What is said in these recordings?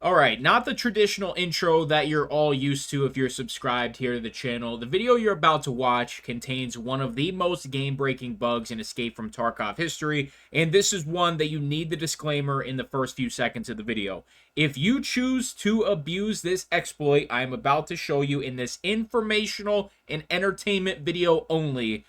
Alright, not the traditional intro that you're all used to if you're subscribed here to the channel. The video you're about to watch contains one of the most game-breaking bugs in Escape from Tarkov history, and this is one that you need the disclaimer in the first few seconds of the video. If you choose to abuse this exploit I'm about to show you in this informational and entertainment video only,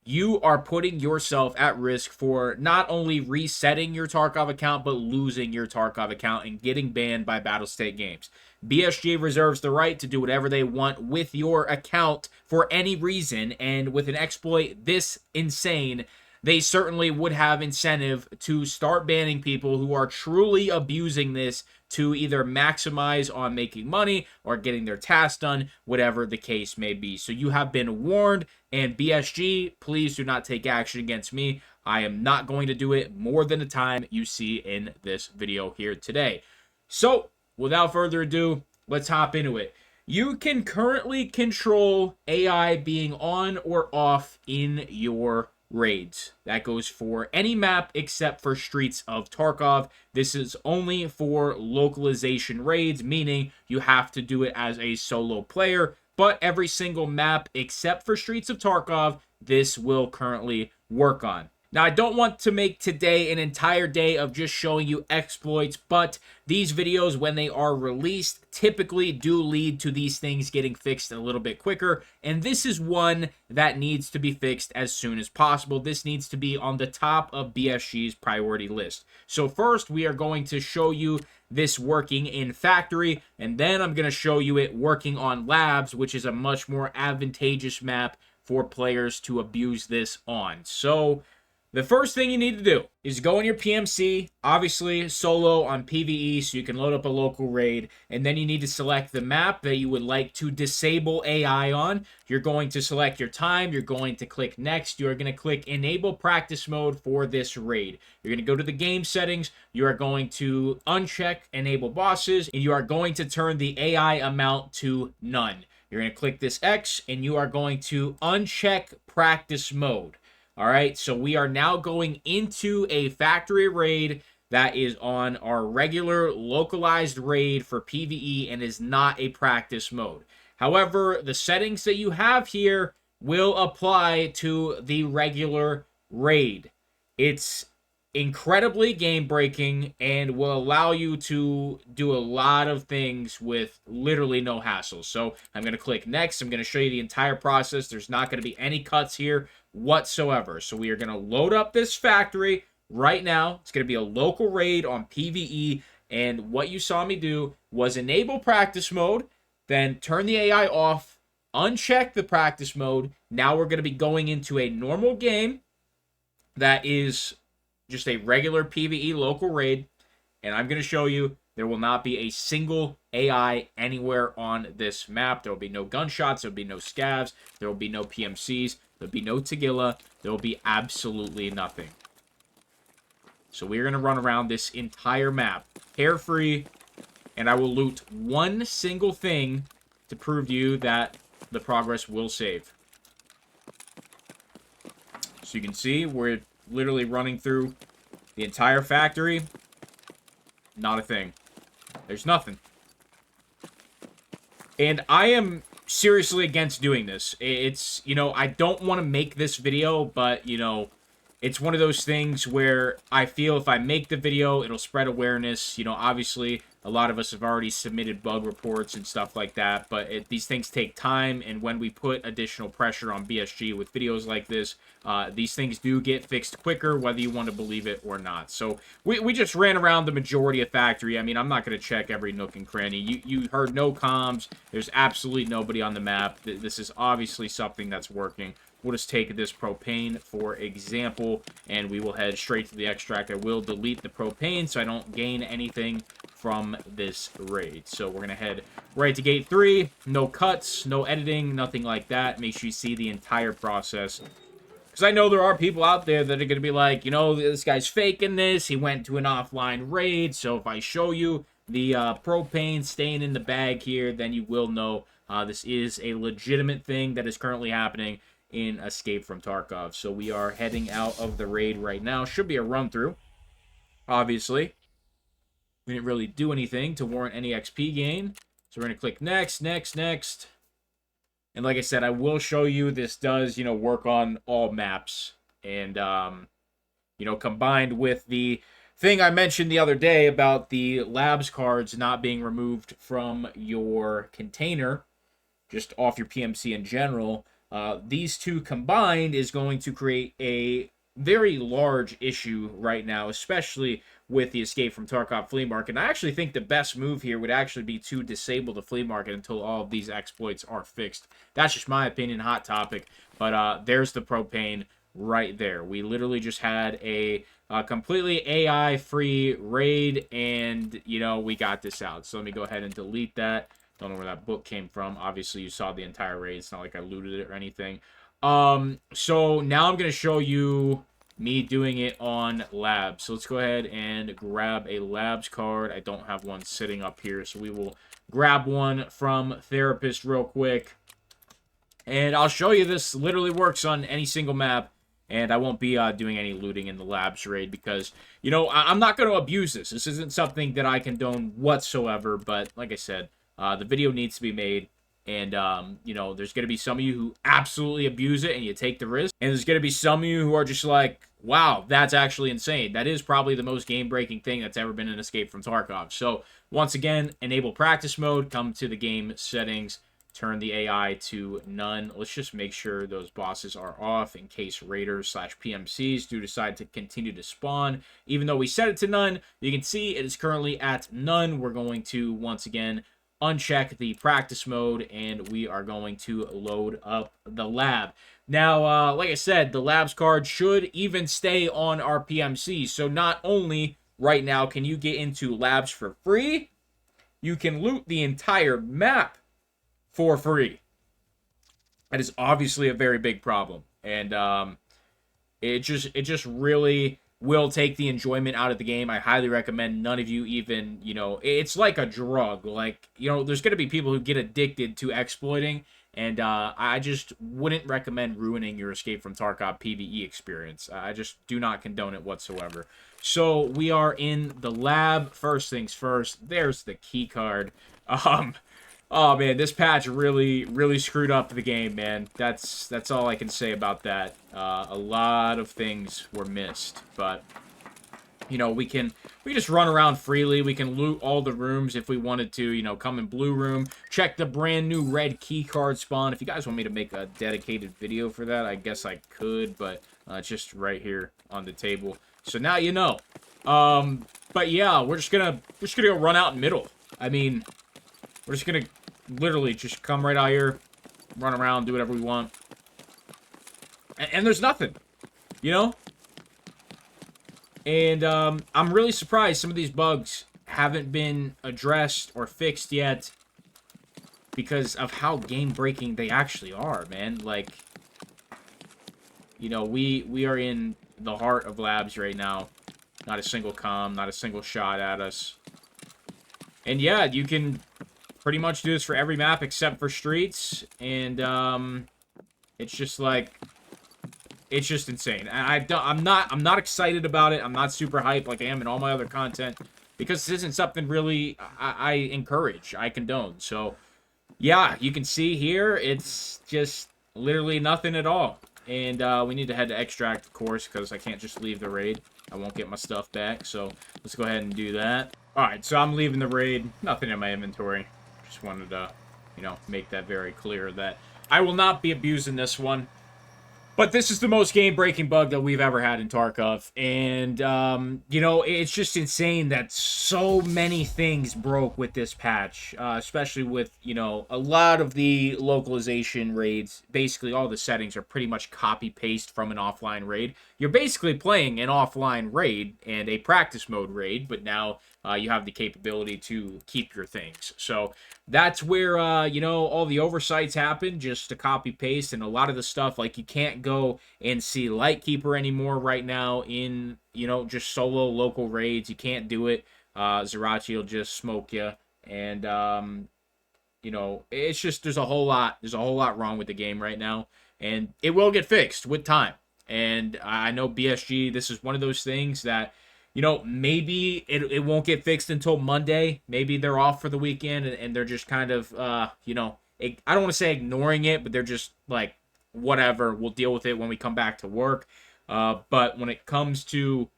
you are putting yourself at risk for not only resetting your Tarkov account, but losing your Tarkov account and getting banned by Battlestate Games. BSG reserves the right to do whatever they want with your account for any reason, and with an exploit this insane, they certainly would have incentive to start banning people who are truly abusing this to either maximize on making money or getting their tasks done, whatever the case may be. So you have been warned, and BSG, please do not take action against me. I am not going to do it more than the time you see in this video here today. So, without further ado, let's hop into it. You can currently control AI being on or off in your raids. That goes for any map except for Streets of Tarkov. This is only for localization raids, meaning you have to do it as a solo player, but every single map except for Streets of Tarkov, this will currently work on. Now, I don't want to make today an entire day of just showing you exploits, but these videos, when they are released, typically do lead to these things getting fixed a little bit quicker, and this is one that needs to be fixed as soon as possible. This needs to be on the top of BSG's priority list. So first, we are going to show you this working in factory, and then I'm going to show you it working on labs, which is a much more advantageous map for players to abuse this on. So the first thing you need to do is go in your PMC, obviously solo on PVE so you can load up a local raid, and then you need to select the map that you would like to disable AI on. You're going to select your time, you're going to click next, you're going to click enable practice mode for this raid. You're going to go to the game settings, you are going to uncheck enable bosses, and you are going to turn the AI amount to none. You're going to click this X, and you are going to uncheck practice mode. All right, so we are now going into a factory raid that is on our regular localized raid for PvE and is not a practice mode. However, the settings that you have here will apply to the regular raid. It's incredibly game-breaking and will allow you to do a lot of things with literally no hassle. So I'm going to click next. I'm going to show you the entire process. There's not going to be any cuts here whatsoever. So we are going to load up this factory right now. It's going to be a local raid on PvE, and what you saw me do was enable practice mode, then turn the AI off, uncheck the practice mode. Now we're going to be going into a normal game that is just a regular PvE local raid, and I'm going to show you there will not be a single AI anywhere on this map. There will be no gunshots, there will be no scavs, there will be no PMCs, there will be no Tagilla, there will be absolutely nothing. So we're going to run around this entire map, carefree, and I will loot one single thing to prove to you that the progress will save. So you can see, we're literally running through the entire factory. Not a thing. There's nothing. And I am seriously against doing this. It's, you know, I don't want to make this video, but, you know, it's one of those things where I feel if I make the video, it'll spread awareness. You know, obviously, a lot of us have already submitted bug reports and stuff like that, but these things take time, and when we put additional pressure on BSG with videos like this, these things do get fixed quicker, whether you want to believe it or not. So we just ran around the majority of factory. I mean, I'm not going to check every nook and cranny. You heard no comms. There's absolutely nobody on the map. This is obviously something that's working. We'll just take this propane, for example, and we will head straight to the extract. I will delete the propane so I don't gain anything from this raid. So we're going to head right to gate 3. No cuts, no editing, nothing like that. Make sure you see the entire process. Because I know there are people out there that are going to be like, you know, this guy's faking this. He went to an offline raid. So if I show you the propane staying in the bag here, then you will know this is a legitimate thing that is currently happening in Escape from Tarkov. So we are heading out of the raid right now. Should be a run through, obviously. We didn't really do anything to warrant any XP gain. So we're going to click next, next, next. And like I said, I will show you this does, work on all maps. And, combined with the thing I mentioned the other day about the labs cards not being removed from your container, just off your PMC in general, these two combined is going to create a very large issue right now, especially with the Escape from Tarkov flea market. And I actually think the best move here would actually be to disable the flea market until all of these exploits are fixed. That's just my opinion, hot topic. But there's the propane right there. We literally just had a completely AI-free raid, and, we got this out. So let me go ahead and delete that. Don't know where that book came from. Obviously, you saw the entire raid. It's not like I looted it or anything. So now I'm going to show you me doing it on labs. So let's go ahead and grab a labs card. I don't have one sitting up here, so we will grab one from Therapist real quick. And I'll show you this literally works on any single map. And I won't be doing any looting in the labs raid because, I'm not going to abuse this. This isn't something that I condone whatsoever. But like I said, the video needs to be made. And, there's going to be some of you who absolutely abuse it and you take the risk. And there's going to be some of you who are just like, wow, that's actually insane. That is probably the most game-breaking thing that's ever been in Escape from Tarkov. So, once again, enable practice mode, come to the game settings, turn the AI to none. Let's just make sure those bosses are off in case raiders/PMCs do decide to continue to spawn. Even though we set it to none, you can see it is currently at none. We're going to, once again, uncheck the practice mode, and we are going to load up the lab. Now, like I said, the labs card should even stay on our PMC. So not only right now can you get into labs for free, you can loot the entire map for free. That is obviously a very big problem. And it just really will take the enjoyment out of the game. I highly recommend none of you even, it's like a drug. Like, there's going to be people who get addicted to exploiting, and I just wouldn't recommend ruining your Escape from Tarkov PVE experience. I just do not condone it whatsoever. So we are in the lab. First things first, there's the key card. Oh man, this patch really screwed up the game, man. That's all I can say about that. A lot of things were missed, but we can just run around freely. We can loot all the rooms if we wanted to. Come in blue room, check the brand new red key card spawn. If you guys want me to make a dedicated video for that, I guess I could, but it's just right here on the table. So now you know. But yeah, we're just gonna go run out in middle. I mean, we're just gonna literally just come right out here, run around, do whatever we want. And there's nothing, And I'm really surprised some of these bugs haven't been addressed or fixed yet because of how game-breaking they actually are, man. Like, we are in the heart of labs right now. Not a single comm, not a single shot at us. And yeah, you can pretty much do this for every map except for streets, and it's just like, it's just insane. And I'm not excited about it. I'm not super hyped like I am in all my other content because this isn't something really I encourage, I condone. So yeah, you can see here it's just literally nothing at all. And we need to head to extract, of course, because I can't just leave the raid. I won't get my stuff back. So let's go ahead and do that. All right, so I'm leaving the raid. Nothing in my inventory. Just wanted to, make that very clear that I will not be abusing this one. But this is the most game-breaking bug that we've ever had in Tarkov. And, it's just insane that so many things broke with this patch. Especially with, a lot of the localization raids. Basically, all the settings are pretty much copy-paste from an offline raid. You're basically playing an offline raid and a practice mode raid. But now you have the capability to keep your things. So that's where, all the oversights happen, just to copy-paste. And a lot of the stuff, like, you can't go and see Lightkeeper anymore right now in, just solo local raids. You can't do it. Zerachi will just smoke you. And, it's just, there's a whole lot wrong with the game right now. And it will get fixed with time. And I know BSG, this is one of those things that, maybe it won't get fixed until Monday. Maybe they're off for the weekend and they're just kind of, I don't want to say ignoring it, but they're just like, whatever, we'll deal with it when we come back to work. But when it comes to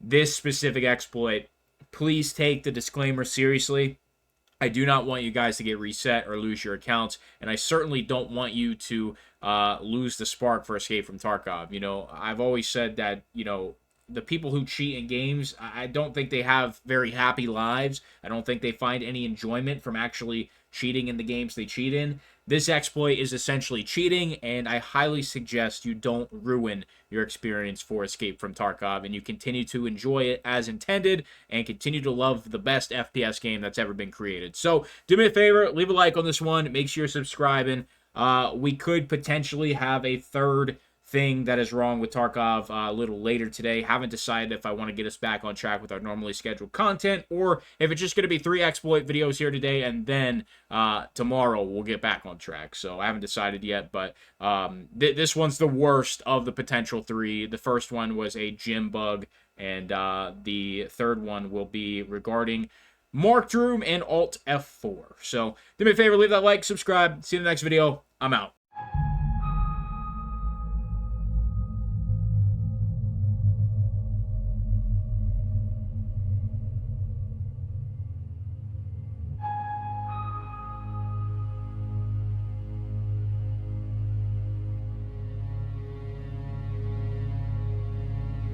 this specific exploit, please take the disclaimer seriously. I do not want you guys to get reset or lose your accounts, and I certainly don't want you to lose the spark for Escape from Tarkov. I've always said that, the people who cheat in games, I don't think they have very happy lives. I don't think they find any enjoyment from actually cheating in the games they cheat in. This exploit is essentially cheating, and I highly suggest you don't ruin your experience for Escape from Tarkov, and you continue to enjoy it as intended, and continue to love the best FPS game that's ever been created. So, do me a favor, leave a like on this one, make sure you're subscribing. We could potentially have a third thing that is wrong with Tarkov a little later today. Haven't decided if I want to get us back on track with our normally scheduled content, or if it's just going to be 3 exploit videos here today, and then tomorrow we'll get back on track. So I haven't decided yet, but this one's the worst of the potential 3. The first one was a gym bug, and the third one will be regarding Marked Room and Alt F4. So do me a favor, leave that like, subscribe. See you in the next video. I'm out.